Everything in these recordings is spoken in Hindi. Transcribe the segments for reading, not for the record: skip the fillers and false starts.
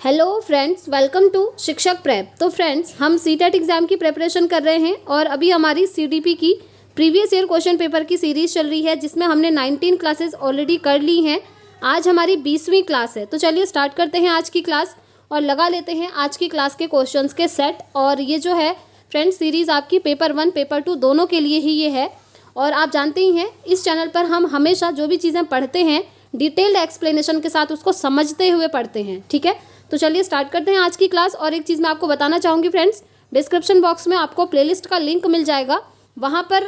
हेलो फ्रेंड्स, वेलकम टू शिक्षक प्रेप। तो फ्रेंड्स, हम सीटेट एग्ज़ाम की प्रिपरेशन कर रहे हैं और अभी हमारी सीडीपी की प्रीवियस ईयर क्वेश्चन पेपर की सीरीज़ चल रही है जिसमें हमने 19 क्लासेस ऑलरेडी कर ली हैं। आज हमारी 20वीं क्लास है। तो चलिए स्टार्ट करते हैं आज की क्लास और लगा लेते हैं आज की क्लास के क्वेश्चंस के सेट। और ये जो है फ्रेंड्स सीरीज़ आपकी पेपर 1 पेपर 2 दोनों के लिए ही ये है। और आप जानते ही हैं इस चैनल पर हम हमेशा जो भी चीज़ें पढ़ते हैं डिटेल्ड एक्सप्लेनेशन के साथ उसको समझते हुए पढ़ते हैं। ठीक है, तो चलिए स्टार्ट करते हैं आज की क्लास। और एक चीज़ मैं आपको बताना चाहूँगी फ्रेंड्स, डिस्क्रिप्शन बॉक्स में आपको प्लेलिस्ट का लिंक मिल जाएगा। वहाँ पर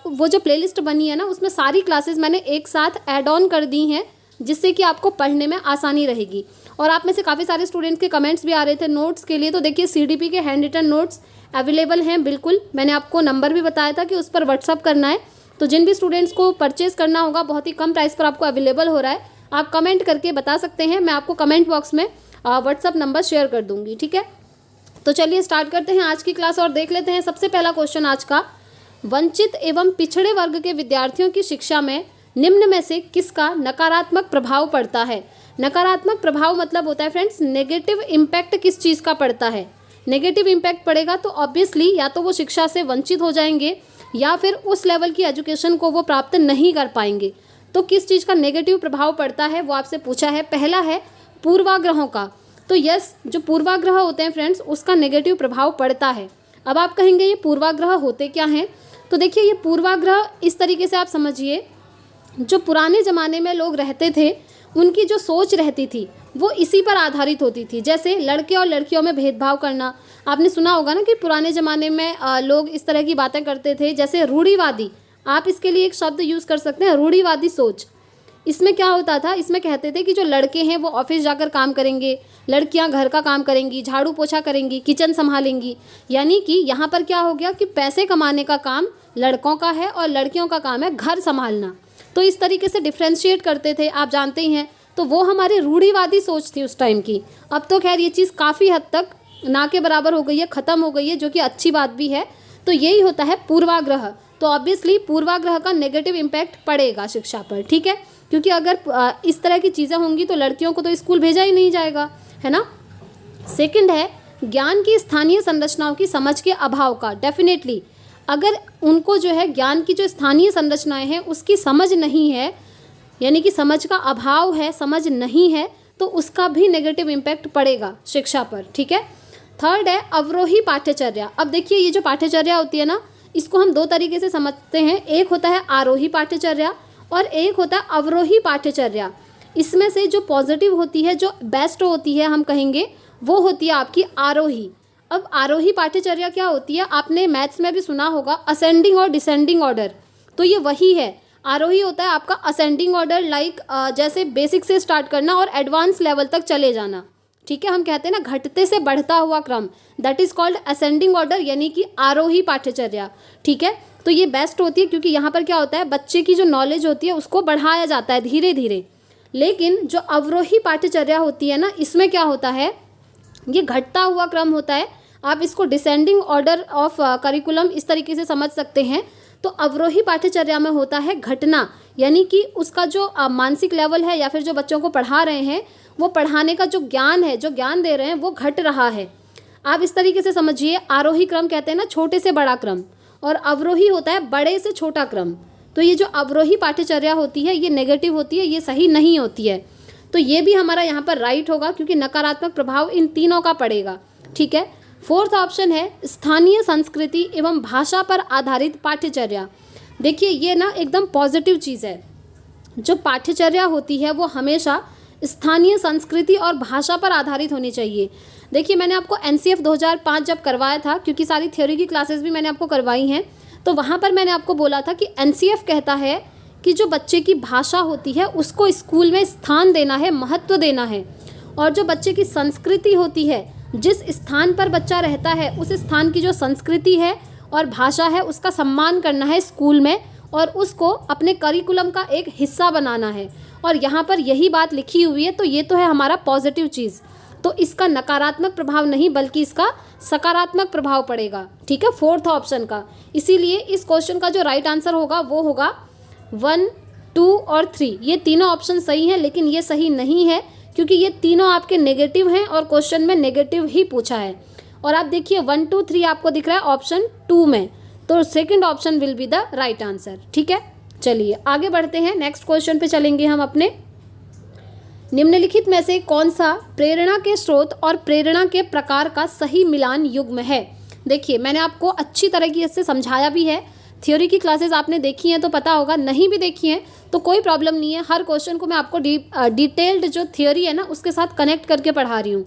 वो जो प्लेलिस्ट बनी है ना, उसमें सारी क्लासेस मैंने एक साथ ऐड ऑन कर दी हैं जिससे कि आपको पढ़ने में आसानी रहेगी। और आप में से काफ़ी सारे स्टूडेंट्स के कमेंट्स भी आ रहे थे नोट्स के लिए। तो देखिए सीडीपी के हैंड रिटन नोट्स अवेलेबल हैं बिल्कुल। मैंने आपको नंबर भी बताया था कि उस पर व्हाट्सअप करना है। तो जिन भी स्टूडेंट्स को परचेज़ करना होगा बहुत ही कम प्राइस पर आपको अवेलेबल हो रहा है, आप कमेंट करके बता सकते हैं। मैं आपको कमेंट बॉक्स में व्हाट्सअप नंबर शेयर कर दूंगी। ठीक है, तो चलिए स्टार्ट करते हैं आज की क्लास और देख लेते हैं सबसे पहला क्वेश्चन आज का। वंचित एवं पिछड़े वर्ग के विद्यार्थियों की शिक्षा में निम्न में से किसका नकारात्मक प्रभाव पड़ता है। नकारात्मक प्रभाव मतलब होता है फ्रेंड्स नेगेटिव इम्पैक्ट किस चीज़ का पड़ता है। नेगेटिव इम्पैक्ट पड़ेगा तो ऑब्वियसली या तो वो शिक्षा से वंचित हो जाएंगे या फिर उस लेवल की एजुकेशन को वो प्राप्त नहीं कर पाएंगे। तो किस चीज़ का नेगेटिव प्रभाव पड़ता है वो आपसे पूछा है। पहला है पूर्वाग्रहों का। तो यस, जो पूर्वाग्रह होते हैं फ्रेंड्स उसका नेगेटिव प्रभाव पड़ता है। अब आप कहेंगे ये पूर्वाग्रह होते क्या हैं। तो देखिए ये पूर्वाग्रह इस तरीके से आप समझिए, जो पुराने ज़माने में लोग रहते थे उनकी जो सोच रहती थी वो इसी पर आधारित होती थी। जैसे लड़के और लड़कियों में भेदभाव करना, आपने सुना होगा ना कि पुराने ज़माने में लोग इस तरह की बातें करते थे जैसे रूढ़िवादी। आप इसके लिए एक शब्द यूज़ कर सकते हैं, रूढ़िवादी सोच। इसमें क्या होता था, इसमें कहते थे कि जो लड़के हैं वो ऑफिस जाकर काम करेंगे, लड़कियां घर का काम करेंगी, झाड़ू पोछा करेंगी, किचन संभालेंगी। यानी कि यहाँ पर क्या हो गया कि पैसे कमाने का काम लड़कों का है और लड़कियों का काम है घर संभालना। तो इस तरीके से डिफ्रेंशिएट करते थे, आप जानते ही हैं। तो वो हमारी रूढ़िवादी सोच थी उस टाइम की। अब तो खैर ये चीज़ काफ़ी हद तक ना के बराबर हो गई है, ख़त्म हो गई है, जो कि अच्छी बात भी है। तो यही होता है पूर्वाग्रह। तो ऑब्वियसली पूर्वाग्रह का नेगेटिव इम्पैक्ट पड़ेगा शिक्षा पर। ठीक है, क्योंकि अगर इस तरह की चीज़ें होंगी तो लड़कियों को तो स्कूल भेजा ही नहीं जाएगा, है ना। सेकंड है ज्ञान की स्थानीय संरचनाओं की समझ के अभाव का। डेफिनेटली अगर उनको जो है ज्ञान की जो स्थानीय संरचनाएं हैं उसकी समझ नहीं है, यानी कि समझ का अभाव है, समझ नहीं है, तो उसका भी नेगेटिव इम्पैक्ट पड़ेगा शिक्षा पर। ठीक है। थर्ड है अवरोही पाठ्यचर्या। अब देखिए ये जो पाठ्यचर्या होती है ना, इसको हम दो तरीके से समझते हैं। एक होता है आरोही पाठ्यचर्या और एक होता है अवरोही पाठ्यचर्या। इसमें से जो पॉजिटिव होती है, जो बेस्ट होती है, हम कहेंगे वो होती है आपकी आरोही। अब आरोही पाठ्यचर्या क्या होती है, आपने मैथ्स में भी सुना होगा असेंडिंग और डिसेंडिंग ऑर्डर। तो ये वही है। आरोही होता है आपका असेंडिंग ऑर्डर, लाइक जैसे बेसिक से स्टार्ट करना और एडवांस लेवल तक चले जाना। ठीक है, हम कहते हैं ना घटते से बढ़ता हुआ क्रम, that is called ascending order, यानी कि आरोही पाठ्यचर्या। ठीक है, तो ये बेस्ट होती है क्योंकि यहाँ पर क्या होता है, बच्चे की जो नॉलेज होती है उसको बढ़ाया जाता है धीरे धीरे। लेकिन जो अवरोही पाठ्यचर्या होती है ना, इसमें क्या होता है, ये घटता हुआ क्रम होता है। आप इसको डिसेंडिंग ऑर्डर ऑफ करिकुलम इस तरीके से समझ सकते हैं। तो अवरोही पाठ्यचर्या में होता है घटना, यानी कि उसका जो मानसिक लेवल है या फिर जो बच्चों को पढ़ा रहे हैं वो पढ़ाने का जो ज्ञान है, जो ज्ञान दे रहे हैं वो घट रहा है। आप इस तरीके से समझिए, आरोही क्रम कहते हैं ना छोटे से बड़ा क्रम, और अवरोही होता है बड़े से छोटा क्रम। तो ये जो अवरोही पाठ्यचर्या होती है ये नेगेटिव होती है, ये सही नहीं होती है। तो ये भी हमारा यहाँ पर राइट होगा क्योंकि नकारात्मक प्रभाव इन तीनों का पड़ेगा। ठीक है। फोर्थ ऑप्शन है स्थानीय संस्कृति एवं भाषा पर आधारित पाठ्यचर्या। देखिए ये ना एकदम पॉजिटिव चीज़ है। जो पाठ्यचर्या होती है वो हमेशा स्थानीय संस्कृति और भाषा पर आधारित होनी चाहिए। देखिए मैंने आपको NCF 2005 जब करवाया था, क्योंकि सारी थ्योरी की क्लासेस भी मैंने आपको करवाई हैं, तो वहाँ पर मैंने आपको बोला था कि NCF कहता है कि जो बच्चे की भाषा होती है उसको स्कूल में स्थान देना है, महत्व देना है। और जो बच्चे की संस्कृति होती है, जिस स्थान पर बच्चा रहता है उस स्थान की जो संस्कृति है और भाषा है उसका सम्मान करना है स्कूल में, और उसको अपने करिकुलम का एक हिस्सा बनाना है। और यहाँ पर यही बात लिखी हुई है। तो ये तो है हमारा पॉजिटिव चीज़। तो इसका नकारात्मक प्रभाव नहीं बल्कि इसका सकारात्मक प्रभाव पड़ेगा। ठीक है, फोर्थ ऑप्शन का। इसीलिए इस क्वेश्चन का जो राइट आंसर होगा वो होगा 1, 2 और 3। ये तीनों ऑप्शन सही हैं, लेकिन ये सही नहीं है क्योंकि ये तीनों आपके नेगेटिव हैं और क्वेश्चन में नेगेटिव ही पूछा है। और आप देखिए 1 2 3 आपको दिख रहा है ऑप्शन 2 में, तो second option will be the right answer. ठीक है, चलिए आगे बढ़ते हैं, नेक्स्ट क्वेश्चन पे चलेंगे हम अपने। निम्नलिखित में से कौन सा प्रेरणा के स्रोत और प्रेरणा के प्रकार का सही मिलान युग्म है? देखिए मैंने आपको अच्छी तरीके से समझाया भी है, थ्योरी की क्लासेस आपने देखी हैं तो पता होगा, नहीं भी देखी हैं तो कोई प्रॉब्लम नहीं है, हर क्वेश्चन को मैं आपको डिटेल्ड जो थ्योरी है ना उसके साथ कनेक्ट करके पढ़ा रही हूँ।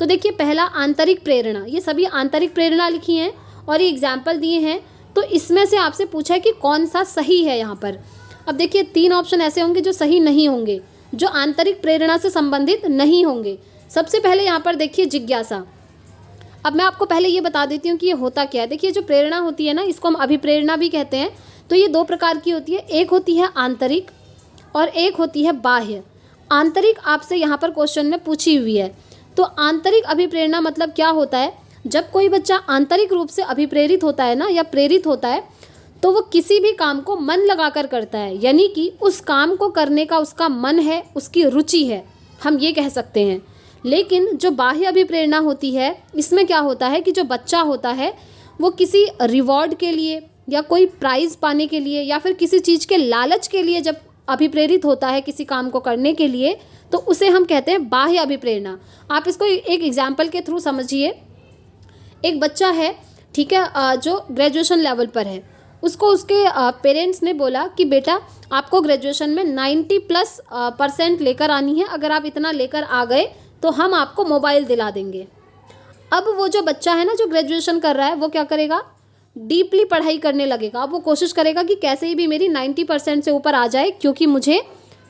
तो देखिए पहला आंतरिक प्रेरणा, ये सभी आंतरिक प्रेरणा लिखी हैं और ये एग्जाम्पल दिए हैं, तो इसमें से आपसे पूछा है कि कौन सा सही है यहाँ पर। अब देखिए 3 ऑप्शन ऐसे होंगे जो सही नहीं होंगे, जो आंतरिक प्रेरणा से संबंधित नहीं होंगे। सबसे पहले यहाँ पर देखिए जिज्ञासा। अब मैं आपको पहले ये बता देती हूँ कि ये होता क्या है। देखिए जो प्रेरणा होती है ना, इसको हम अभिप्रेरणा भी कहते हैं। तो ये 2 प्रकार की होती है, एक होती है आंतरिक और एक होती है बाह्य। आंतरिक आपसे यहाँ पर क्वेश्चन में पूछी हुई है। तो आंतरिक अभिप्रेरणा मतलब क्या होता है? जब कोई बच्चा आंतरिक रूप से अभिप्रेरित होता है ना या प्रेरित होता है, तो वो किसी भी काम को मन लगाकर करता है, यानी कि उस काम को करने का उसका मन है, उसकी रुचि है, हम ये कह सकते हैं। लेकिन जो बाह्य अभिप्रेरणा होती है, इसमें क्या होता है कि जो बच्चा होता है वो किसी रिवॉर्ड के लिए या कोई प्राइज़ पाने के लिए या फिर किसी चीज़ के लालच के लिए जब अभिप्रेरित होता है किसी काम को करने के लिए, तो उसे हम कहते हैं बाह्य अभिप्रेरणा। आप इसको एक एग्जाम्पल के थ्रू समझिए। एक बच्चा है, ठीक है, जो ग्रेजुएशन लेवल पर है, उसको उसके पेरेंट्स ने बोला कि बेटा आपको ग्रेजुएशन में 90+ % लेकर आनी है, अगर आप इतना लेकर आ गए तो हम आपको मोबाइल दिला देंगे। अब वो जो बच्चा है ना जो ग्रेजुएशन कर रहा है, वो क्या करेगा? डीपली पढ़ाई करने लगेगा। अब वो कोशिश करेगा कि कैसे भी मेरी 90% से ऊपर आ जाए, क्योंकि मुझे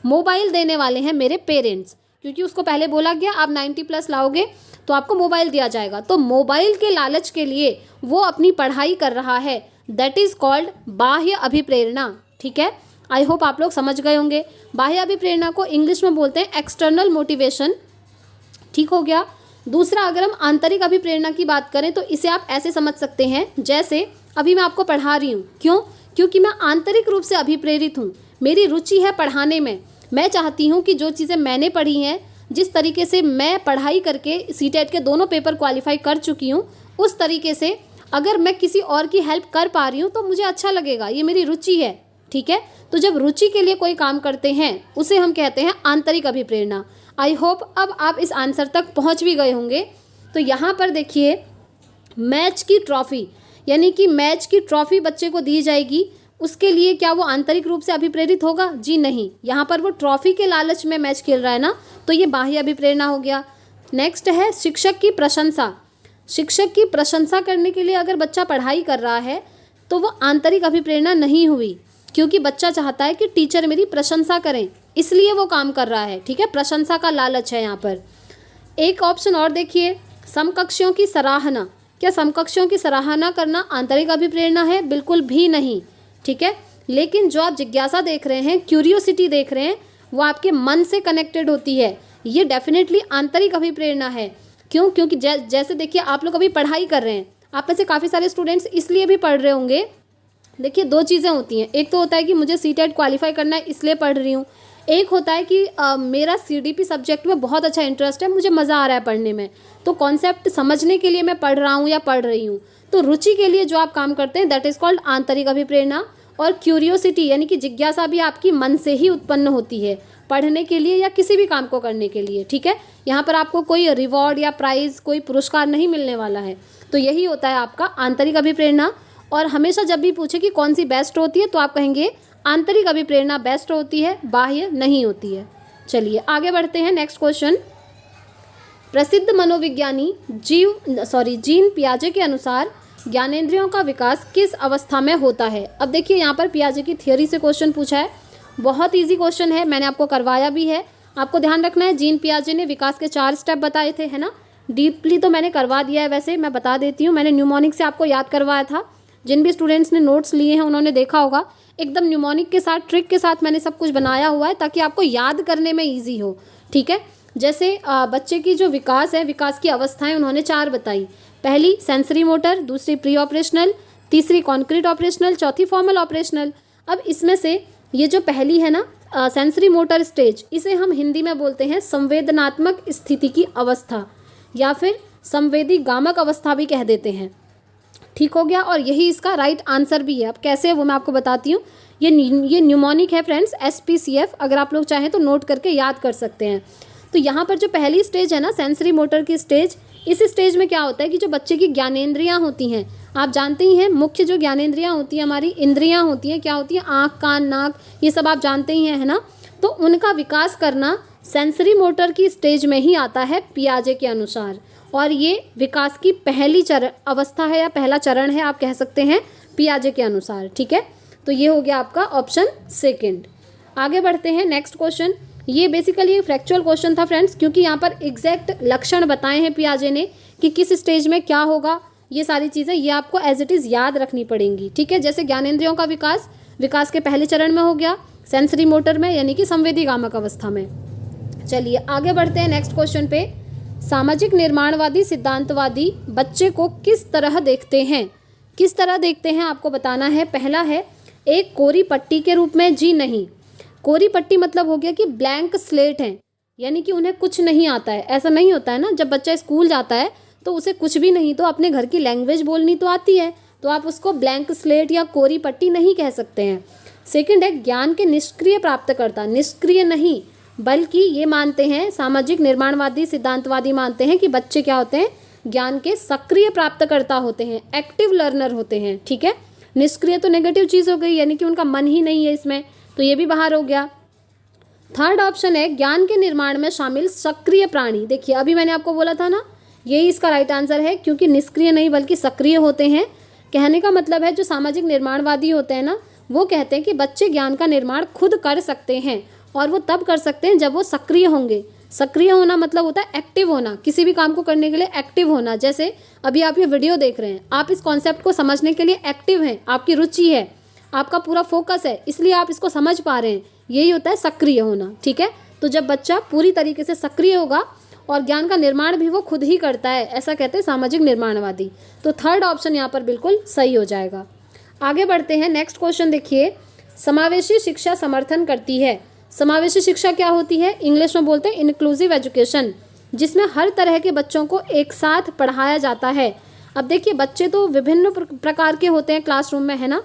मोबाइल देने वाले हैं मेरे पेरेंट्स। क्योंकि उसको पहले बोला गया आप 90+ लाओगे तो आपको मोबाइल दिया जाएगा। तो मोबाइल के लालच के लिए वो अपनी पढ़ाई कर रहा है, दैट इज़ कॉल्ड बाह्य अभिप्रेरणा। ठीक है, आई होप आप लोग समझ गए होंगे। बाह्य अभिप्रेरणा को इंग्लिश में बोलते हैं एक्सटर्नल मोटिवेशन। ठीक हो गया। दूसरा, अगर हम आंतरिक अभिप्रेरणा की बात करें तो इसे आप ऐसे समझ सकते हैं, जैसे अभी मैं आपको पढ़ा रही हूँ, क्यों? क्योंकि मैं आंतरिक रूप से अभिप्रेरित हूँ, मेरी रुचि है पढ़ाने में। मैं चाहती हूँ कि जो चीज़ें मैंने पढ़ी हैं, जिस तरीके से मैं पढ़ाई करके सीटेट के दोनों पेपर क्वालिफाई कर चुकी हूँ, उस तरीके से अगर मैं किसी और की हेल्प कर पा रही हूँ तो मुझे अच्छा लगेगा, ये मेरी रुचि है। ठीक है, तो जब रुचि के लिए कोई काम करते हैं उसे हम कहते हैं आंतरिक अभिप्रेरणा। आई होप अब आप इस आंसर तक पहुंच भी गए होंगे। तो यहाँ पर देखिए मैच की ट्रॉफ़ी, यानी कि मैच की ट्रॉफ़ी बच्चे को दी जाएगी, उसके लिए क्या वो आंतरिक रूप से अभिप्रेरित होगा? जी नहीं। यहाँ पर वो ट्रॉफ़ी के लालच में मैच खेल रहा है ना, तो ये बाह्य अभिप्रेरणा हो गया। नेक्स्ट है शिक्षक की प्रशंसा। शिक्षक की प्रशंसा करने के लिए अगर बच्चा पढ़ाई कर रहा है तो वो आंतरिक अभिप्रेरणा नहीं हुई, क्योंकि बच्चा चाहता है कि टीचर मेरी प्रशंसा करें, इसलिए वो काम कर रहा है। ठीक है, प्रशंसा का लालच है यहाँ पर। एक ऑप्शन और देखिए, समकक्षों की सराहना। क्या समकक्षों की सराहना करना आंतरिक अभिप्रेरणा है? बिल्कुल भी नहीं। ठीक है, लेकिन जो आप जिज्ञासा देख रहे हैं, क्यूरियोसिटी देख रहे हैं, वो आपके मन से कनेक्टेड होती है, ये डेफिनेटली आंतरिक अभिप्रेरणा है। क्यों? क्योंकि जैसे देखिए आप लोग अभी पढ़ाई कर रहे हैं, आप में से काफ़ी सारे स्टूडेंट्स इसलिए भी पढ़ रहे होंगे। देखिए 2 चीज़ें होती हैं, एक तो होता है कि मुझे सीटेट क्वालिफाई करना है इसलिए पढ़ रही हूँ, एक होता है कि मेरा सीडीपी सब्जेक्ट में बहुत अच्छा इंटरेस्ट है, मुझे मज़ा आ रहा है पढ़ने में, तो कॉन्सेप्ट समझने के लिए मैं पढ़ रहा हूँ या पढ़ रही हूँ। तो रुचि के लिए जो आप काम करते हैं दैट इज़ कॉल्ड आंतरिक अभिप्रेरणा। और क्यूरियोसिटी यानी कि जिज्ञासा भी आपकी मन से ही उत्पन्न होती है पढ़ने के लिए या किसी भी काम को करने के लिए। ठीक है, यहाँ पर आपको कोई रिवॉर्ड या प्राइज़, कोई पुरस्कार नहीं मिलने वाला है। तो यही होता है आपका आंतरिक अभिप्रेरणा। और हमेशा जब भी पूछे कि कौन सी बेस्ट होती है तो आप कहेंगे आंतरिक अभिप्रेरणा बेस्ट होती है, बाह्य नहीं होती है। चलिए आगे बढ़ते हैं, नेक्स्ट क्वेश्चन। प्रसिद्ध मनोविज्ञानी जीन पियाजे के अनुसार ज्ञानेंद्रियों का विकास किस अवस्था में होता है? अब देखिए यहाँ पर पियाजे की थियोरी से क्वेश्चन पूछा है, बहुत इजी क्वेश्चन है, मैंने आपको करवाया भी है। आपको ध्यान रखना है, जीन पियाजे ने विकास के 4 स्टेप बताए थे, है ना। डीपली तो मैंने करवा दिया है, वैसे मैं बता देती हूँ, मैंने न्यूमोनिक से आपको याद करवाया था। जिन भी स्टूडेंट्स ने नोट्स लिए हैं उन्होंने देखा होगा, एकदम न्यूमोनिक के साथ, ट्रिक के साथ मैंने सब कुछ बनाया हुआ है ताकि आपको याद करने में ईजी हो। ठीक है, जैसे बच्चे की जो विकास है, विकास की अवस्थाएं उन्होंने 4 बताई। पहली सेंसरी मोटर, दूसरी प्री ऑपरेशनल, तीसरी कॉन्क्रीट ऑपरेशनल, चौथी फॉर्मल ऑपरेशनल। अब इसमें से ये जो पहली है ना, सेंसरी मोटर स्टेज, इसे हम हिंदी में बोलते हैं संवेदनात्मक स्थिति की अवस्था या फिर संवेदी गामक अवस्था भी कह देते हैं। ठीक हो गया, और यही इसका राइट आंसर भी है। अब कैसे है वो मैं आपको बताती हूँ। ये न्यूमोनिक है फ्रेंड्स, SPCF, अगर आप लोग चाहें तो नोट करके याद कर सकते हैं। तो यहाँ पर जो पहली स्टेज है ना, सेंसरी मोटर की स्टेज, इस स्टेज में क्या होता है कि जो बच्चे की ज्ञानेंद्रियाँ होती हैं, आप जानते ही हैं मुख्य जो ज्ञानेंद्रियाँ होती हैं, हमारी इंद्रियाँ होती हैं, क्या होती हैं, आँख, कान, नाक, ये सब आप जानते ही हैं, है ना। तो उनका विकास करना सेंसरी मोटर की स्टेज में ही आता है पियाजे के अनुसार, और ये विकास की पहली अवस्था है या पहला चरण है, आप कह सकते हैं पियाजे के अनुसार। ठीक है, तो ये हो गया आपका ऑप्शन सेकंड। आगे बढ़ते हैं, नेक्स्ट क्वेश्चन। ये बेसिकली एक फैक्चुअल क्वेश्चन था फ्रेंड्स, क्योंकि यहाँ पर एग्जैक्ट लक्षण बताए हैं पियाजे ने कि किस स्टेज में क्या होगा। ये सारी चीज़ें ये आपको एज इट इज़ याद रखनी पड़ेंगी। ठीक है, जैसे ज्ञानेंद्रियों का विकास के पहले चरण में हो गया, सेंसरी मोटर में यानी कि संवेदी गामक अवस्था में। चलिए आगे बढ़ते हैं नेक्स्ट क्वेश्चन पे। सामाजिक निर्माणवादी सिद्धांतवादी बच्चे को किस तरह देखते हैं? किस तरह देखते हैं आपको बताना है। पहला है एक कोरी पट्टी के रूप में। जी नहीं, कोरी पट्टी मतलब हो गया कि ब्लैंक स्लेट है, यानी कि उन्हें कुछ नहीं आता है। ऐसा नहीं होता है ना, जब बच्चा स्कूल जाता है तो उसे कुछ भी नहीं तो अपने घर की लैंग्वेज बोलनी तो आती है, तो आप उसको ब्लैंक स्लेट या कोरी पट्टी नहीं कह सकते हैं। सेकंड है ज्ञान के निष्क्रिय प्राप्तकर्ता। निष्क्रिय नहीं, बल्कि ये मानते हैं सामाजिक निर्माणवादी सिद्धांतवादी मानते हैं कि बच्चे क्या होते हैं, ज्ञान के सक्रिय प्राप्तकर्ता होते हैं, एक्टिव लर्नर होते हैं। ठीक है, निष्क्रिय तो नेगेटिव चीज़ हो गई, यानी कि उनका मन ही नहीं है इसमें, तो ये भी बाहर हो गया। थर्ड ऑप्शन है ज्ञान के निर्माण में शामिल सक्रिय प्राणी। देखिए अभी मैंने आपको बोला था ना, यही इसका राइट आंसर है, क्योंकि निष्क्रिय नहीं बल्कि सक्रिय होते हैं। कहने का मतलब है जो सामाजिक निर्माणवादी होते हैं ना, वो कहते हैं कि बच्चे ज्ञान का निर्माण खुद कर सकते हैं, और वो तब कर सकते हैं जब वो सक्रिय होंगे। सक्रिय होना मतलब होता है एक्टिव होना, किसी भी काम को करने के लिए एक्टिव होना। जैसे अभी आप ये वीडियो देख रहे हैं, आप इस कॉन्सेप्ट को समझने के लिए एक्टिव हैं, आपकी रुचि है, आपका पूरा फोकस है, इसलिए आप इसको समझ पा रहे हैं, यही होता है सक्रिय होना। ठीक है, तो जब बच्चा पूरी तरीके से सक्रिय होगा और ज्ञान का निर्माण भी वो खुद ही करता है, ऐसा कहते हैं सामाजिक निर्माणवादी। तो थर्ड ऑप्शन यहाँ पर बिल्कुल सही हो जाएगा। आगे बढ़ते हैं, नेक्स्ट क्वेश्चन देखिए। समावेशी शिक्षा समर्थन करती है। समावेशी शिक्षा क्या होती है? इंग्लिश में बोलते हैं इंक्लूसिव एजुकेशन, जिसमें हर तरह के बच्चों को एक साथ पढ़ाया जाता है। अब देखिए बच्चे तो विभिन्न प्रकार के होते हैं क्लासरूम में, है ना।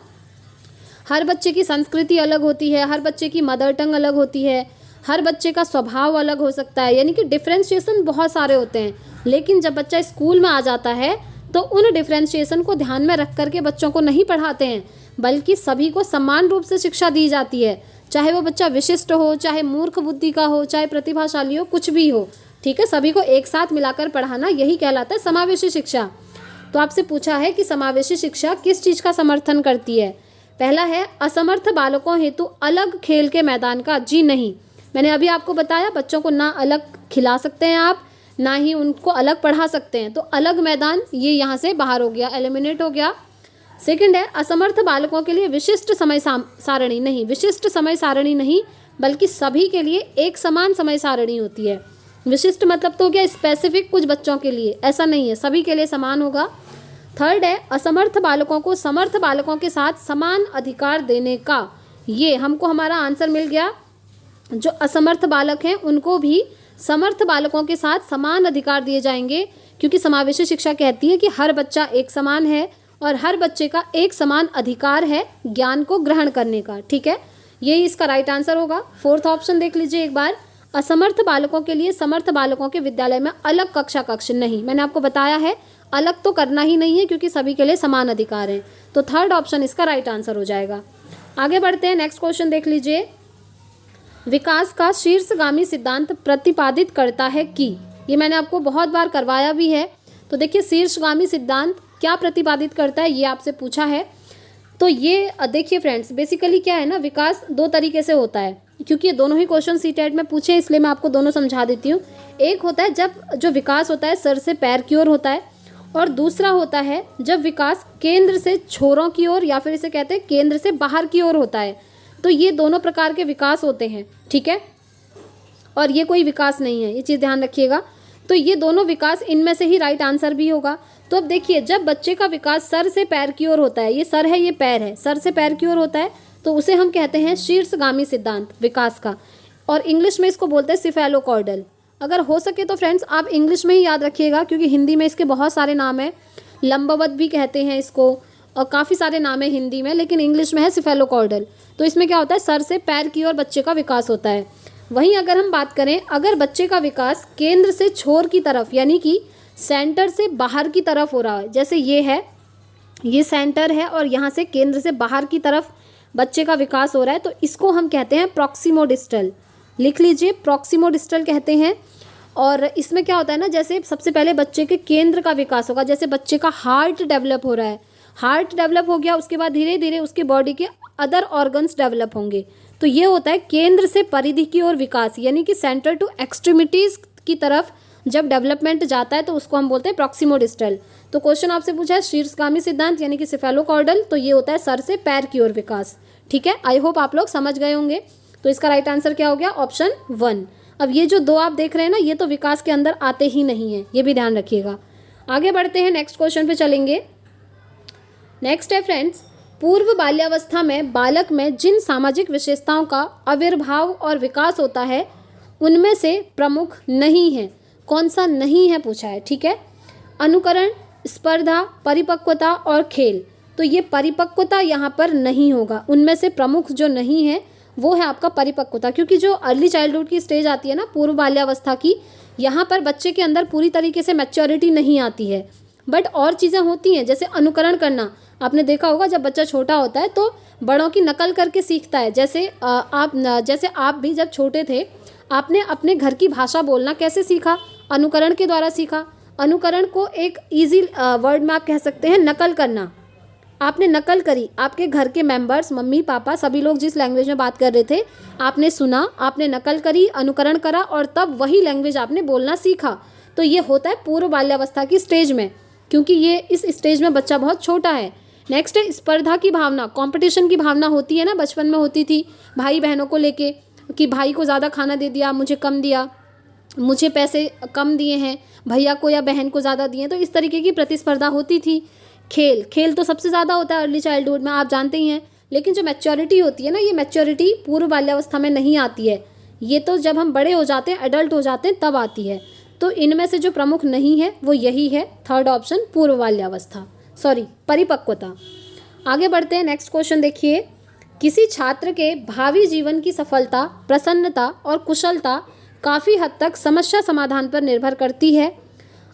हर बच्चे की संस्कृति अलग होती है, हर बच्चे की मदर टंग अलग होती है, हर बच्चे का स्वभाव अलग हो सकता है, यानी कि डिफ्रेंशिएशन बहुत सारे होते हैं। लेकिन जब बच्चा स्कूल में आ जाता है तो उन डिफ्रेंशिएशन को ध्यान में रख करके बच्चों को नहीं पढ़ाते हैं, बल्कि सभी को समान रूप से शिक्षा दी जाती है, चाहे वो बच्चा विशिष्ट हो, चाहे मूर्ख बुद्धि का हो, चाहे प्रतिभाशाली हो, कुछ भी हो। ठीक है, सभी को एक साथ मिलाकर पढ़ाना यही कहलाता है समावेशी शिक्षा। तो आपसे पूछा है कि समावेशी शिक्षा किस चीज़ का समर्थन करती है। पहला है असमर्थ बालकों हेतु अलग खेल के मैदान का। जी नहीं, मैंने अभी आपको बताया बच्चों को ना अलग खिला सकते हैं आप, ना ही उनको अलग पढ़ा सकते हैं, तो अलग मैदान ये यहाँ से बाहर हो गया, एलिमिनेट हो गया। सेकंड है असमर्थ बालकों के लिए विशिष्ट समय सारणी नहीं। विशिष्ट समय सारणी नहीं, बल्कि सभी के लिए एक समान समय सारणी होती है। विशिष्ट मतलब तो हो गया स्पेसिफिक कुछ बच्चों के लिए, ऐसा नहीं है, सभी के लिए समान होगा। थर्ड है असमर्थ बालकों को समर्थ बालकों के साथ समान अधिकार देने का। ये हमको हमारा आंसर मिल गया। जो असमर्थ बालक हैं उनको भी समर्थ बालकों के साथ समान अधिकार दिए जाएंगे, क्योंकि समावेशी शिक्षा कहती है कि हर बच्चा एक समान है और हर बच्चे का एक समान अधिकार है ज्ञान को ग्रहण करने का। ठीक है, यही इसका राइट आंसर होगा। फोर्थ ऑप्शन देख लीजिए एक बार। असमर्थ बालकों के लिए समर्थ बालकों के विद्यालय में अलग कक्ष नहीं। मैंने आपको बताया है अलग तो करना ही नहीं है, क्योंकि सभी के लिए समान अधिकार है। तो थर्ड ऑप्शन इसका राइट आंसर हो जाएगा। आगे बढ़ते हैं, नेक्स्ट क्वेश्चन देख लीजिए। विकास का शीर्षगामी सिद्धांत प्रतिपादित करता है कि। ये मैंने आपको बहुत बार करवाया भी है। तो देखिए शीर्षगामी सिद्धांत क्या प्रतिपादित करता है, ये आपसे पूछा है। तो ये देखिए फ्रेंड्स, बेसिकली क्या है ना, विकास दो तरीके से होता है, क्योंकि ये दोनों ही क्वेश्चन सीटेट में पूछे, इसलिए मैं आपको दोनों समझा देती हूँ। एक होता है जब जो विकास होता है सर से पैर की ओर होता है, और दूसरा होता है जब विकास केंद्र से छोरों की ओर, या फिर इसे कहते हैं केंद्र से बाहर की ओर होता है। तो ये दोनों प्रकार के विकास होते हैं। ठीक है, और ये कोई विकास नहीं है, ये चीज़ ध्यान रखिएगा। तो ये दोनों विकास, इनमें से ही राइट आंसर भी होगा। तो अब देखिए जब बच्चे का विकास सर से पैर की ओर होता है, ये सर है ये पैर है, सर से पैर की ओर होता है, तो उसे हम कहते हैं शीर्षगामी सिद्धांत विकास का, और इंग्लिश में इसको बोलते हैं सिफेलोकॉर्डल। अगर हो सके तो फ्रेंड्स आप इंग्लिश में ही याद रखिएगा, क्योंकि हिंदी में इसके बहुत सारे नाम हैं, लंबवत भी कहते हैं इसको, और काफ़ी सारे नाम है हिंदी में, लेकिन इंग्लिश में है सिफेलोकॉर्डल। तो इसमें क्या होता है, सर से पैर की ओर बच्चे का विकास होता है। वहीं अगर हम बात करें, अगर बच्चे का विकास केंद्र से छोर की तरफ यानी कि सेंटर से बाहर की तरफ हो रहा है, जैसे ये सेंटर है और यहाँ से केंद्र से बाहर की तरफ बच्चे का विकास हो रहा है, तो इसको हम कहते हैं प्रॉक्सिमोडिस्टल। लिख लीजिए, प्रॉक्सिमोडिस्टल कहते हैं। और इसमें क्या होता है ना, जैसे सबसे पहले बच्चे के केंद्र का विकास होगा, जैसे बच्चे का हार्ट डेवलप हो रहा है, हार्ट डेवलप हो गया, उसके बाद धीरे धीरे उसके बॉडी के अदर ऑर्गन्स डेवलप होंगे। तो ये होता है केंद्र से परिधि की ओर विकास, यानी कि सेंटर टू एक्सट्रीमिटीज़ की तरफ जब डेवलपमेंट जाता है तो उसको हम बोलते हैं प्रॉक्सिमोडिस्टल। तो क्वेश्चन आपसे पूछा है शीर्षगामी सिद्धांत यानी कि सिफेलोकॉर्डल, तो ये होता है सर से पैर की ओर विकास। ठीक है, आई होप आप लोग समझ गए होंगे। तो इसका राइट आंसर क्या हो गया, ऑप्शन 1। अब ये जो 2 आप देख रहे हैं ना, ये तो विकास के अंदर आते ही नहीं है, ये भी ध्यान रखिएगा। आगे बढ़ते हैं, नेक्स्ट क्वेश्चन पे चलेंगे। नेक्स्ट है फ्रेंड्स, पूर्व बाल्यावस्था में बालक में जिन सामाजिक विशेषताओं का आविर्भाव और विकास होता है उनमें से प्रमुख नहीं है। कौन सा नहीं है पूछा है। ठीक है, अनुकरण, स्पर्धा, परिपक्वता और खेल। तो ये परिपक्वता यहाँ पर नहीं होगा, उनमें से प्रमुख जो नहीं है वो है आपका परिपक्वता, क्योंकि जो अर्ली चाइल्डहुड की स्टेज आती है ना, पूर्व बाल्यावस्था की, यहाँ पर बच्चे के अंदर पूरी तरीके से मैच्योरिटी नहीं आती है। बट और चीज़ें होती हैं, जैसे अनुकरण करना। आपने देखा होगा जब बच्चा छोटा होता है तो बड़ों की नकल करके सीखता है। जैसे आप भी जब छोटे थे, आपने अपने घर की भाषा बोलना कैसे सीखा, अनुकरण के द्वारा सीखा। अनुकरण को एक ईजी वर्ड में आप कह सकते हैं नकल करना। आपने नकल करी, आपके घर के मेंबर्स, मम्मी पापा सभी लोग जिस लैंग्वेज में बात कर रहे थे, आपने सुना, आपने नकल करी, अनुकरण करा और तब वही लैंग्वेज आपने बोलना सीखा। तो ये होता है पूर्व बाल्यावस्था की स्टेज में, क्योंकि ये इस स्टेज में बच्चा बहुत छोटा है। नेक्स्ट है स्पर्धा की भावना, कंपटीशन की भावना होती है ना, बचपन में होती थी भाई बहनों को लेके, कि भाई को ज़्यादा खाना दे दिया, मुझे कम दिया, मुझे पैसे कम दिए हैं, भैया को या बहन को ज़्यादा दिए, तो इस तरीके की प्रतिस्पर्धा होती थी। खेल तो सबसे ज़्यादा होता है अर्ली चाइल्डहुड में, आप जानते ही हैं। लेकिन जो मैच्योरिटी होती है ना, ये मैच्योरिटी पूर्व बाल्यावस्था में नहीं आती है, ये तो जब हम बड़े हो जाते हैं, एडल्ट हो जाते हैं, तब आती है। तो इनमें से जो प्रमुख नहीं है वो यही है, थर्ड ऑप्शन, पूर्व बाल्यावस्था, परिपक्वता। आगे बढ़ते हैं, नेक्स्ट क्वेश्चन देखिए। किसी छात्र के भावी जीवन की सफलता, प्रसन्नता और कुशलता काफ़ी हद तक समस्या समाधान पर निर्भर करती है।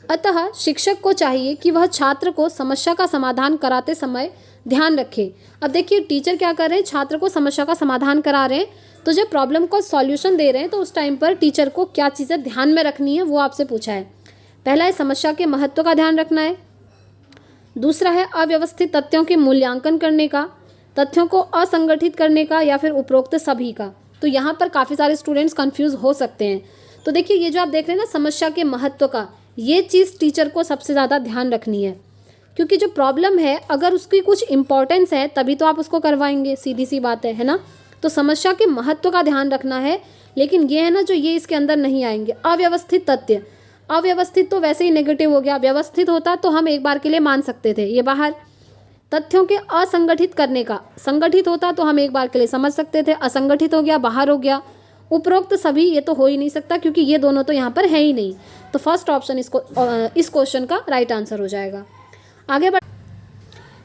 अतः शिक्षक को चाहिए कि वह छात्र को समस्या का समाधान कराते समय ध्यान रखे। अब देखिए टीचर क्या कर रहे हैं, छात्र को समस्या का समाधान करा रहे हैं, तो जब प्रॉब्लम को सॉल्यूशन दे रहे हैं तो उस टाइम पर टीचर को क्या चीज़ें ध्यान में रखनी है वो आपसे पूछा है। पहला है समस्या के महत्व का ध्यान रखना है। दूसरा है अव्यवस्थित तथ्यों के मूल्यांकन करने का, तथ्यों को असंगठित करने का, या फिर उपरोक्त सभी का। तो यहाँ पर काफ़ी सारे स्टूडेंट्स कंफ्यूज हो सकते हैं। तो देखिए ये जो आप देख रहे हैं ना, समस्या के महत्व का, ये चीज़ टीचर को सबसे ज़्यादा ध्यान रखनी है, क्योंकि जो प्रॉब्लम है अगर उसकी कुछ इंपॉर्टेंस है तभी तो आप उसको करवाएंगे, सीधी सी बात है ना। तो समस्या के महत्व का ध्यान रखना है, लेकिन ये है ना जो ये इसके अंदर नहीं आएंगे। अव्यवस्थित तथ्य, अव्यवस्थित तो वैसे ही नेगेटिव हो गया, व्यवस्थित होता तो हम एक बार के लिए मान सकते थे, ये बाहर। तथ्यों के असंगठित करने का, संगठित होता तो हम एक बार के लिए समझ सकते थे, असंगठित हो गया, बाहर हो गया। उपरोक्त सभी, ये तो हो ही नहीं सकता क्योंकि ये दोनों तो यहाँ पर है ही नहीं। तो फर्स्ट ऑप्शन इस क्वेश्चन का राइट आंसर हो जाएगा। आगे बढ़,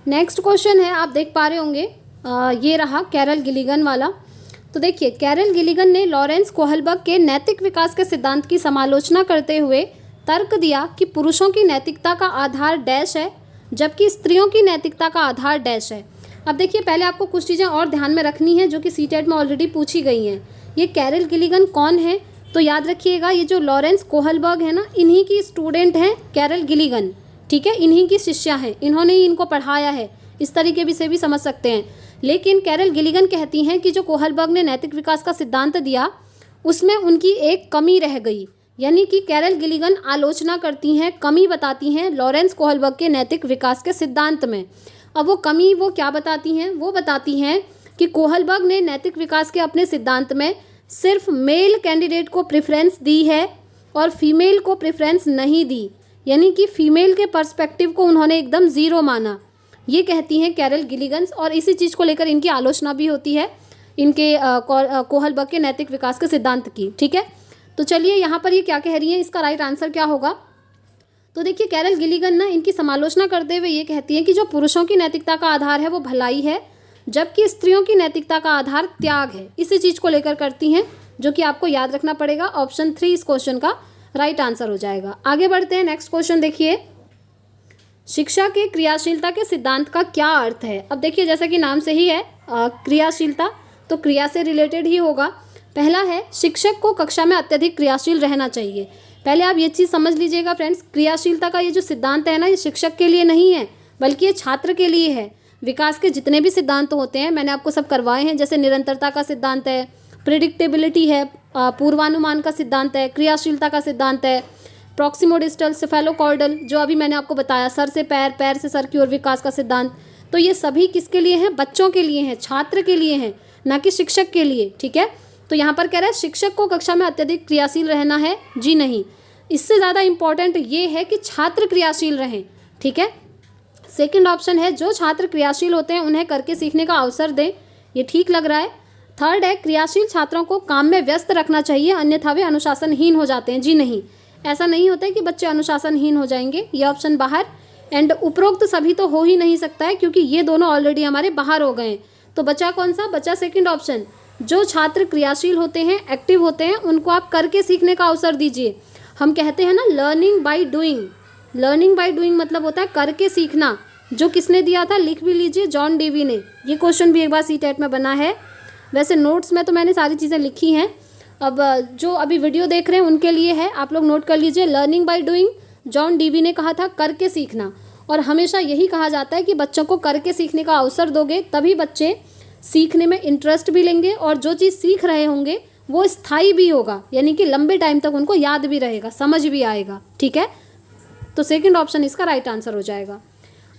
नेक्स्ट क्वेश्चन है, आप देख पा रहे होंगे, ये रहा कैरल गिलिगन वाला। तो देखिए कैरल गिलिगन ने लॉरेंस कोहलबर्ग के नैतिक विकास के सिद्धांत की समालोचना करते हुए तर्क दिया कि पुरुषों की नैतिकता का आधार डैश है जबकि स्त्रियों की नैतिकता का आधार डैश है। अब देखिए पहले आपको कुछ चीज़ें और ध्यान में रखनी है जो कि सीटेट में ऑलरेडी पूछी गई हैं। ये कैरल गिलिगन कौन है, तो याद रखिएगा ये जो लॉरेंस कोहलबर्ग है ना, इन्हीं की स्टूडेंट हैं कैरल गिलिगन। ठीक है, इन्हीं की शिष्या हैं, इन्होंने ही इनको पढ़ाया है, इस तरीके से भी समझ सकते हैं। लेकिन कैरल गिलिगन कहती हैं कि जो कोहलबर्ग ने नैतिक विकास का सिद्धांत दिया उसमें उनकी एक कमी रह गई, यानी कि कैरल गिलिगन आलोचना करती हैं, कमी बताती हैं लॉरेंस कोहलबर्ग के नैतिक विकास के सिद्धांत में। अब वो कमी वो क्या बताती हैं, वो बताती हैं कि कोहलबर्ग ने नैतिक विकास के अपने सिद्धांत में सिर्फ मेल कैंडिडेट को प्रेफरेंस दी है और फीमेल को प्रेफरेंस नहीं दी, यानी कि फीमेल के पर्सपेक्टिव को उन्होंने एकदम ज़ीरो माना। ये कहती हैं कैरल गिलिगन्स, और इसी चीज़ को लेकर इनकी आलोचना भी होती है इनके कोहलबर्ग के नैतिक विकास के सिद्धांत की। ठीक है, तो चलिए यहाँ पर ये क्या कह रही हैं, इसका राइट आंसर क्या होगा। तो देखिए कैरल गिलिगन ना इनकी समालोचना करते हुए ये कहती हैं कि जो पुरुषों की नैतिकता का आधार है वो भलाई है, जबकि स्त्रियों की नैतिकता का आधार त्याग है। इसी चीज़ को लेकर करती हैं, जो कि आपको याद रखना पड़ेगा। ऑप्शन 3 इस क्वेश्चन का राइट आंसर हो जाएगा। आगे बढ़ते हैं, नेक्स्ट क्वेश्चन देखिए, शिक्षा के क्रियाशीलता के सिद्धांत का क्या अर्थ है। अब देखिए जैसा कि नाम से ही है क्रियाशीलता, तो क्रिया से रिलेटेड ही होगा। पहला है शिक्षक को कक्षा में अत्यधिक क्रियाशील रहना चाहिए। पहले आप ये चीज़ समझ लीजिएगा फ्रेंड्स, क्रियाशीलता का ये जो सिद्धांत है ना, ये शिक्षक के लिए नहीं है बल्कि ये छात्र के लिए है। विकास के जितने भी सिद्धांत होते हैं मैंने आपको सब करवाए हैं, जैसे निरंतरता का सिद्धांत है, प्रिडिक्टेबिलिटी है, पूर्वानुमान का सिद्धांत है, क्रियाशीलता का सिद्धांत है, प्रॉक्सिमोडिस्टल, सेफेलोकॉर्डल जो अभी मैंने आपको बताया, सर से पैर, पैर से सर की ओर विकास का सिद्धांत। तो ये सभी किसके लिए हैं, बच्चों के लिए हैं, छात्र के लिए हैं, ना कि शिक्षक के लिए। ठीक है, तो यहाँ पर कह रहा है शिक्षक को कक्षा में अत्यधिक क्रियाशील रहना है, जी नहीं, इससे ज़्यादा इम्पॉर्टेंट ये है कि छात्र क्रियाशील रहें। ठीक है, सेकंड ऑप्शन है जो छात्र क्रियाशील होते हैं उन्हें करके सीखने का अवसर दें, ये ठीक लग रहा है। थर्ड है क्रियाशील छात्रों को काम में व्यस्त रखना चाहिए, अन्यथा वे अनुशासनहीन हो जाते हैं, जी नहीं, ऐसा नहीं होता है कि बच्चे अनुशासनहीन हो जाएंगे, ये ऑप्शन बाहर। एंड उपरोक्त सभी तो हो ही नहीं सकता है क्योंकि ये दोनों ऑलरेडी हमारे बाहर हो गए हैं। तो बचा कौन सा, बचा सेकंड ऑप्शन, जो छात्र क्रियाशील होते हैं, एक्टिव होते हैं, उनको आप करके सीखने का अवसर दीजिए। हम कहते हैं ना learning by doing, learning by doing मतलब होता है करके सीखना। जो किसने दिया था, लिख भी लीजिए, जॉन डेवी ने। ये क्वेश्चन भी एक बार सीटेट में बना है। वैसे नोट्स में तो मैंने सारी चीज़ें लिखी हैं, अब जो अभी वीडियो देख रहे हैं उनके लिए है, आप लोग नोट कर लीजिए। Learning by doing, John Dewey ने कहा था करके सीखना, और हमेशा यही कहा जाता है कि बच्चों को करके सीखने का अवसर दोगे तभी बच्चे सीखने में इंटरेस्ट भी लेंगे, और जो चीज़ सीख रहे होंगे वो स्थायी भी होगा, यानी कि लंबे टाइम तक उनको याद भी रहेगा, समझ भी आएगा। ठीक है, तो सेकंड ऑप्शन इसका राइट आंसर हो जाएगा।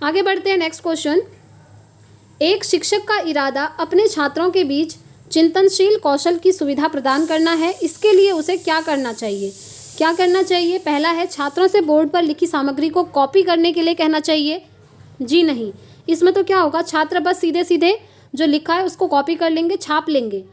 आगे बढ़ते हैं, नेक्स्ट क्वेश्चन, एक शिक्षक का इरादा अपने छात्रों के बीच चिंतनशील कौशल की सुविधा प्रदान करना है, इसके लिए उसे क्या करना चाहिए। क्या करना चाहिए, पहला है छात्रों से बोर्ड पर लिखी सामग्री को कॉपी करने के लिए कहना चाहिए, जी नहीं, इसमें तो क्या होगा, छात्र बस सीधे सीधे जो लिखा है उसको कॉपी कर लेंगे, छाप लेंगे।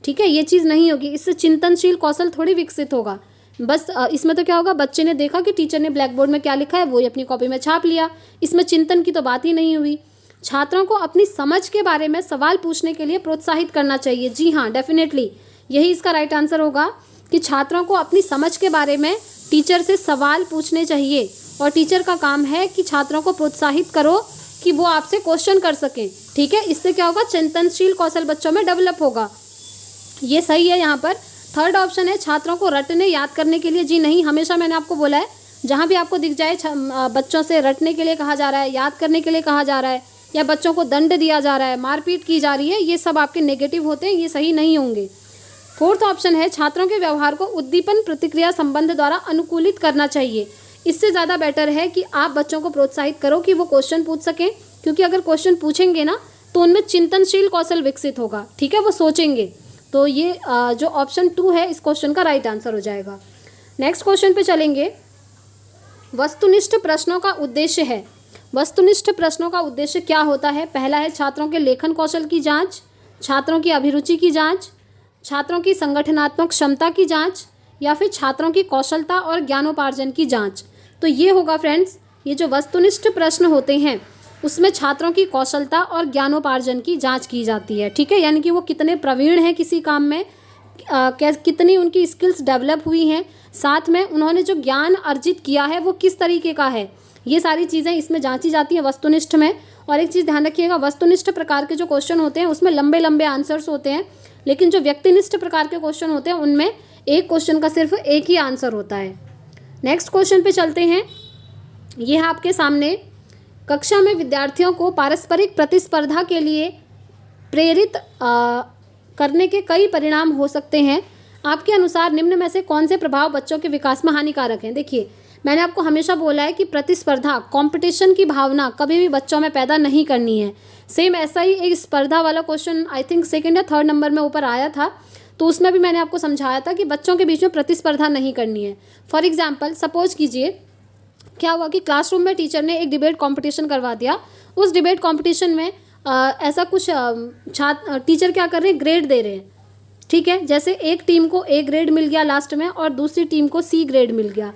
ठीक है, ये चीज़ नहीं होगी, इससे चिंतनशील कौशल थोड़ी विकसित होगा। बस इसमें तो क्या होगा, बच्चे ने देखा कि टीचर ने ब्लैक बोर्ड में क्या लिखा है, वो ही अपनी कॉपी में छाप लिया, इसमें चिंतन की तो बात ही नहीं हुई। छात्रों को अपनी समझ के बारे में सवाल पूछने के लिए प्रोत्साहित करना चाहिए, जी हाँ, डेफिनेटली यही इसका राइट आंसर होगा कि छात्रों को अपनी समझ के बारे में टीचर से सवाल पूछने चाहिए, और टीचर का काम है कि छात्रों को प्रोत्साहित करो कि वो आपसे क्वेश्चन कर सकें। ठीक है, इससे क्या होगा, चिंतनशील कौशल बच्चों में डेवलप होगा, ये सही है यहाँ पर। थर्ड ऑप्शन है छात्रों को रटने याद करने के लिए, जी नहीं, हमेशा मैंने आपको बोला है जहाँ भी आपको दिख जाए बच्चों से रटने के लिए कहा जा रहा है, याद करने के लिए कहा जा रहा है, या बच्चों को दंड दिया जा रहा है, मारपीट की जा रही है, ये सब आपके नेगेटिव होते हैं, ये सही नहीं होंगे। फोर्थ ऑप्शन है छात्रों के व्यवहार को उद्दीपन प्रतिक्रिया संबंध द्वारा अनुकूलित करना चाहिए। इससे ज़्यादा बेटर है कि आप बच्चों को प्रोत्साहित करो कि वो क्वेश्चन पूछ सकें, क्योंकि अगर क्वेश्चन पूछेंगे ना तो उनमें चिंतनशील कौशल विकसित होगा। ठीक है, वो सोचेंगे। तो ये जो ऑप्शन 2 है इस क्वेश्चन का राइट आंसर हो जाएगा। नेक्स्ट क्वेश्चन पे चलेंगे, वस्तुनिष्ठ प्रश्नों का उद्देश्य है। वस्तुनिष्ठ प्रश्नों का उद्देश्य क्या होता है, पहला है छात्रों के लेखन कौशल की जांच, छात्रों की अभिरुचि की जांच, छात्रों की संगठनात्मक क्षमता की जांच, या फिर छात्रों की कौशलता और ज्ञानोपार्जन की जांच। तो ये होगा फ्रेंड्स, ये जो वस्तुनिष्ठ प्रश्न होते हैं उसमें छात्रों की कौशलता और ज्ञानोपार्जन की जांच की जाती है। ठीक है, यानी कि वो कितने प्रवीण हैं किसी काम में, कितनी उनकी स्किल्स डेवलप हुई हैं, साथ में उन्होंने जो ज्ञान अर्जित किया है वो किस तरीके का है, ये सारी चीज़ें इसमें जांची जाती हैं वस्तुनिष्ठ में। और एक चीज़ ध्यान रखिएगा, वस्तुनिष्ठ प्रकार के जो क्वेश्चन होते हैं उसमें लंबे लंबे आंसर्स होते हैं, लेकिन जो व्यक्तिनिष्ठ प्रकार के क्वेश्चन होते हैं उनमें एक क्वेश्चन का सिर्फ एक ही आंसर होता है। नेक्स्ट क्वेश्चन पे चलते हैं, ये है आपके सामने, कक्षा में विद्यार्थियों को पारस्परिक प्रतिस्पर्धा के लिए प्रेरित करने के कई परिणाम हो सकते हैं। आपके अनुसार निम्न में से कौन से प्रभाव बच्चों के विकास में हानिकारक हैं। देखिए, मैंने आपको हमेशा बोला है कि प्रतिस्पर्धा, कंपटीशन की भावना कभी भी बच्चों में पैदा नहीं करनी है। सेम ऐसा ही एक स्पर्धा वाला क्वेश्चन आई थिंक 2nd या 3rd नंबर में ऊपर आया था, तो उसमें भी मैंने आपको समझाया था कि बच्चों के बीच में प्रतिस्पर्धा नहीं करनी है। फॉर एग्जाम्पल, सपोज कीजिए क्या हुआ कि क्लासरूम में टीचर ने एक डिबेट कंपटीशन करवा दिया उस डिबेट कंपटीशन में ऐसा कुछ टीचर क्या कर रहे हैं, ग्रेड दे रहे हैं, ठीक है। जैसे एक टीम को ए ग्रेड मिल गया लास्ट में और दूसरी टीम को सी ग्रेड मिल गया।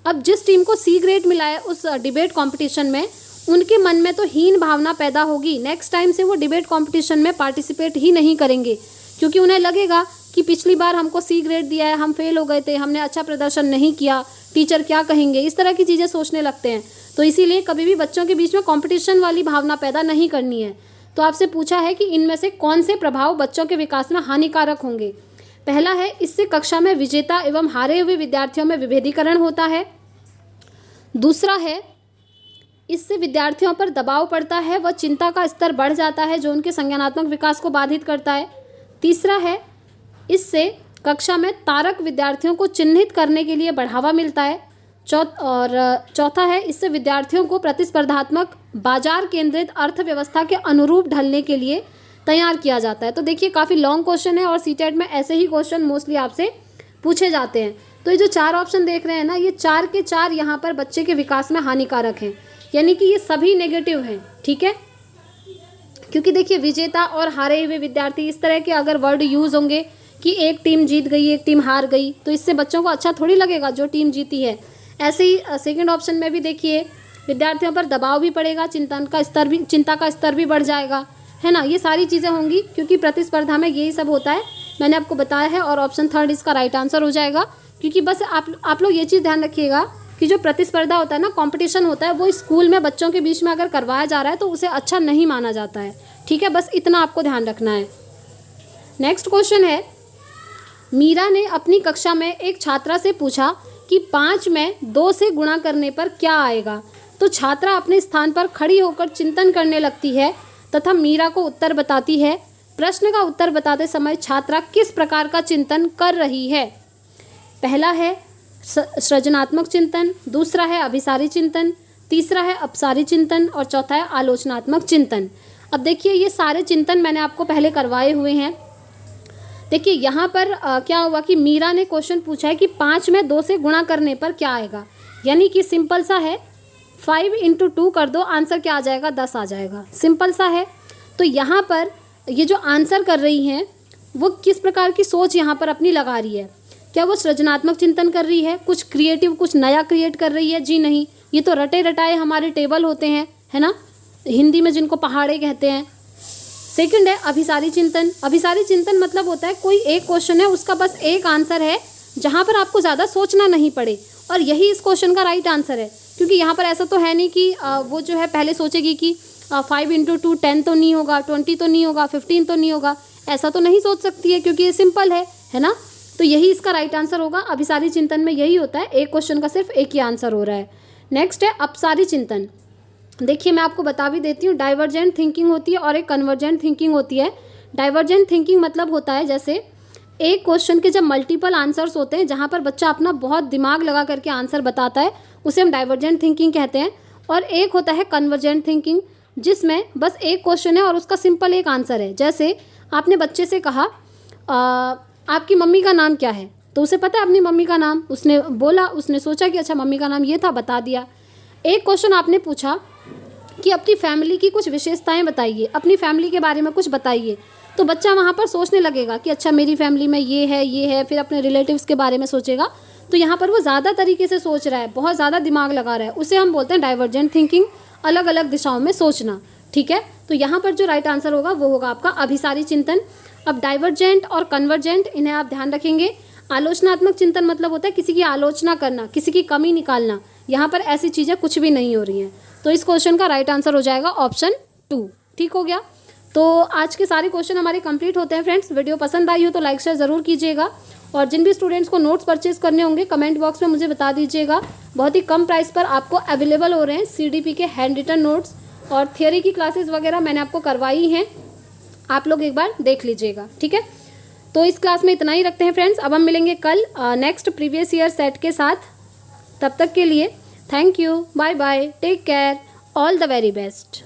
अब जिस टीम को सी ग्रेड मिला है उस डिबेट कंपटीशन में, उनके मन में तो हीन भावना पैदा होगी, नेक्स्ट टाइम से वो डिबेट कंपटीशन में पार्टिसिपेट ही नहीं करेंगे, क्योंकि उन्हें लगेगा कि पिछली बार हमको सी ग्रेड दिया है, हम फेल हो गए थे, हमने अच्छा प्रदर्शन नहीं किया, टीचर क्या कहेंगे, इस तरह की चीज़ें सोचने लगते हैं। तो इसीलिए कभी भी बच्चों के बीच में कंपटीशन वाली भावना पैदा नहीं करनी है। तो आपसे पूछा है कि इनमें से कौन से प्रभाव बच्चों के विकास में हानिकारक होंगे। पहला है, इससे कक्षा में विजेता एवं हारे हुए विद्यार्थियों में विभेदीकरण होता है। दूसरा है, इससे विद्यार्थियों पर दबाव पड़ता है व चिंता का स्तर बढ़ जाता है जो उनके संज्ञानात्मक विकास को बाधित करता है। तीसरा है, इससे कक्षा में तारक विद्यार्थियों को चिन्हित करने के लिए बढ़ावा मिलता है। चौथा है, इससे विद्यार्थियों को प्रतिस्पर्धात्मक बाजार केंद्रित अर्थव्यवस्था के अनुरूप ढलने के लिए तैयार किया जाता है। तो देखिए काफ़ी लॉन्ग क्वेश्चन है और सीटेट में ऐसे ही क्वेश्चन मोस्टली आपसे पूछे जाते हैं। तो ये जो 4 ऑप्शन देख रहे हैं ना, ये 4 के 4 यहाँ पर बच्चे के विकास में हानिकारक हैं, यानी कि ये सभी नेगेटिव हैं, ठीक है। क्योंकि देखिए विजेता और हारे हुए विद्यार्थी, इस तरह के अगर वर्ड यूज़ होंगे कि एक टीम जीत गई एक टीम हार गई, तो इससे बच्चों को अच्छा थोड़ी लगेगा जो टीम जीती है। ऐसे ही सेकंड ऑप्शन में भी देखिए विद्यार्थियों पर दबाव भी पड़ेगा, चिंता का स्तर भी बढ़ जाएगा, है ना। ये सारी चीज़ें होंगी क्योंकि प्रतिस्पर्धा में यही सब होता है, मैंने आपको बताया है। और ऑप्शन थर्ड इसका राइट आंसर हो जाएगा। क्योंकि बस आप लोग ये चीज़ ध्यान रखिएगा कि जो प्रतिस्पर्धा होता है ना, कंपटीशन होता है, वो स्कूल में बच्चों के बीच में अगर करवाया जा रहा है तो उसे अच्छा नहीं माना जाता है, ठीक है। बस इतना आपको ध्यान रखना है। नेक्स्ट क्वेश्चन है, मीरा ने अपनी कक्षा में एक छात्रा से पूछा कि 5 में 2 से गुणा करने पर क्या आएगा। तो छात्रा अपने स्थान पर खड़ी होकर चिंतन करने लगती है तथा मीरा को उत्तर बताती है। प्रश्न का उत्तर बताते समय छात्रा किस प्रकार का चिंतन कर रही है। पहला है सृजनात्मक चिंतन, दूसरा है अभिसारी चिंतन, तीसरा है अपसारी चिंतन और चौथा है आलोचनात्मक चिंतन। अब देखिए ये सारे चिंतन मैंने आपको पहले करवाए हुए हैं। देखिए यहाँ पर क्या हुआ कि मीरा ने क्वेश्चन पूछा है कि 5 में 2 से गुणा करने पर क्या आएगा, यानी कि सिंपल सा है, 5 × 2 कर दो, आंसर क्या आ जाएगा, 10 आ जाएगा, सिंपल सा है। तो यहाँ पर ये जो आंसर कर रही हैं वो किस प्रकार की सोच यहाँ पर अपनी लगा रही है। क्या वो सृजनात्मक चिंतन कर रही है, कुछ क्रिएटिव, कुछ नया क्रिएट कर रही है? जी नहीं, ये तो रटे रटाए हमारे टेबल होते हैं, है ना, हिंदी में जिनको पहाड़े कहते हैं। सेकंड है अभिसारी चिंतन। अभिसारी चिंतन मतलब होता है कोई एक क्वेश्चन है, उसका बस एक आंसर है जहाँ पर आपको ज़्यादा सोचना नहीं पड़े, और यही इस क्वेश्चन का राइट आंसर है। क्योंकि यहाँ पर ऐसा तो है नहीं कि वो जो है पहले सोचेगी कि 5 × 2 10 तो नहीं होगा, 20 तो नहीं होगा, 15 तो नहीं होगा, ऐसा तो नहीं सोच सकती है क्योंकि ये सिंपल है ना। तो यही इसका राइट आंसर होगा। अभिसारी चिंतन में यही होता है, एक क्वेश्चन का सिर्फ एक ही आंसर हो रहा है। नेक्स्ट है अपसारी चिंतन। देखिए मैं आपको बता भी देती हूँ, डाइवर्जेंट थिंकिंग होती है और एक कन्वर्जेंट थिंकिंग होती है। डाइवर्जेंट थिंकिंग मतलब होता है जैसे एक क्वेश्चन के जब मल्टीपल आंसर्स होते हैं, जहाँ पर बच्चा अपना बहुत दिमाग लगा करके आंसर बताता है, उसे हम डाइवर्जेंट थिंकिंग कहते हैं। और एक होता है कन्वर्जेंट थिंकिंग, जिसमें बस एक क्वेश्चन है और उसका सिंपल एक आंसर है। जैसे आपने बच्चे से कहा आपकी मम्मी का नाम क्या है, तो उसे पता है अपनी मम्मी का नाम, उसने बोला, उसने सोचा कि अच्छा मम्मी का नाम ये था, बता दिया। एक क्वेश्चन आपने पूछा कि अपनी फैमिली की कुछ विशेषताएं बताइए, अपनी फैमिली के बारे में कुछ बताइए, तो बच्चा वहाँ पर सोचने लगेगा कि अच्छा मेरी फैमिली में ये है, फिर अपने रिलेटिव्स के बारे में सोचेगा। तो यहाँ पर वो ज़्यादा तरीके से सोच रहा है, बहुत ज़्यादा दिमाग लगा रहा है, उसे हम बोलते हैं डाइवर्जेंट थिंकिंग, अलग अलग दिशाओं में सोचना, ठीक है। तो यहाँ पर जो राइट आंसर होगा वो होगा आपका अभिसारी चिंतन। अब डाइवर्जेंट और कन्वर्जेंट, इन्हें आप ध्यान रखेंगे। आलोचनात्मक चिंतन मतलब होता है किसी की आलोचना करना, किसी की कमी निकालना। यहाँ पर ऐसी चीज़ें कुछ भी नहीं हो रही हैं। तो इस क्वेश्चन का राइट आंसर हो जाएगा ऑप्शन 2, ठीक हो गया। तो आज के सारे क्वेश्चन हमारे कंप्लीट होते हैं फ्रेंड्स। वीडियो पसंद आई हो तो लाइक शेयर ज़रूर कीजिएगा, और जिन भी स्टूडेंट्स को नोट्स परचेज करने होंगे कमेंट बॉक्स में मुझे बता दीजिएगा। बहुत ही कम प्राइस पर आपको अवेलेबल हो रहे हैं CDP के हैंड रिटन नोट्स, और थियोरी की क्लासेस वगैरह मैंने आपको करवाई हैं, आप लोग एक बार देख लीजिएगा, ठीक है। तो इस क्लास में इतना ही रखते हैं फ्रेंड्स। अब हम मिलेंगे कल नेक्स्ट प्रीवियस ईयर सेट के साथ। तब तक के लिए thank you, bye bye, take care, all the very best.